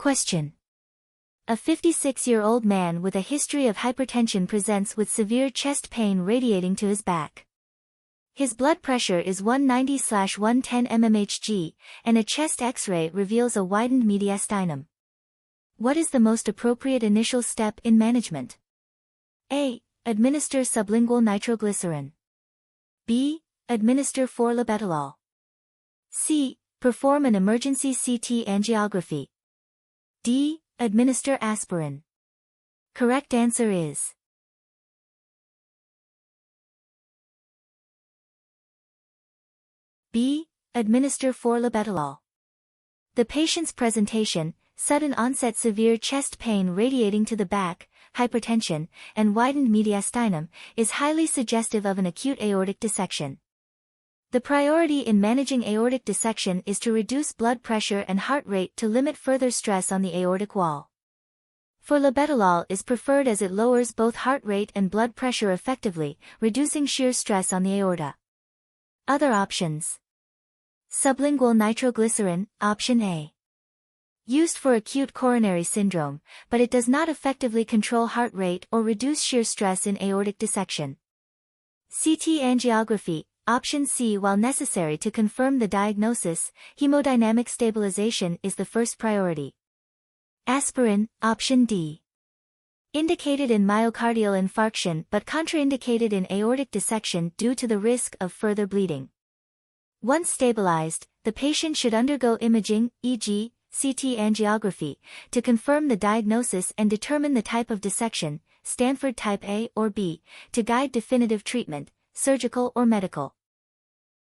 Question. A 56-year-old man with a history of hypertension presents with severe chest pain radiating to his back. His blood pressure is 190/110 mmHg, and a chest X-ray reveals a widened mediastinum. What is the most appropriate initial step in management? A. Administer sublingual nitroglycerin. B. Administer 4-labetalol. C. Perform an emergency CT angiography. D. Administer aspirin. Correct answer is B. Administer 4-labetalol. The patient's presentation, sudden onset severe chest pain radiating to the back, hypertension, and widened mediastinum, is highly suggestive of an acute aortic dissection. The priority in managing aortic dissection is to reduce blood pressure and heart rate to limit further stress on the aortic wall. 4-labetalol is preferred as it lowers both heart rate and blood pressure effectively, reducing shear stress on the aorta. Other options. Sublingual nitroglycerin, option A. Used for acute coronary syndrome, but it does not effectively control heart rate or reduce shear stress in aortic dissection. CT angiography, option C. While necessary to confirm the diagnosis, hemodynamic stabilization is the first priority. Aspirin, option D. Indicated in myocardial infarction but contraindicated in aortic dissection due to the risk of further bleeding. Once stabilized, the patient should undergo imaging, e.g., CT angiography, to confirm the diagnosis and determine the type of dissection, Stanford type A or B, to guide definitive treatment, surgical or medical.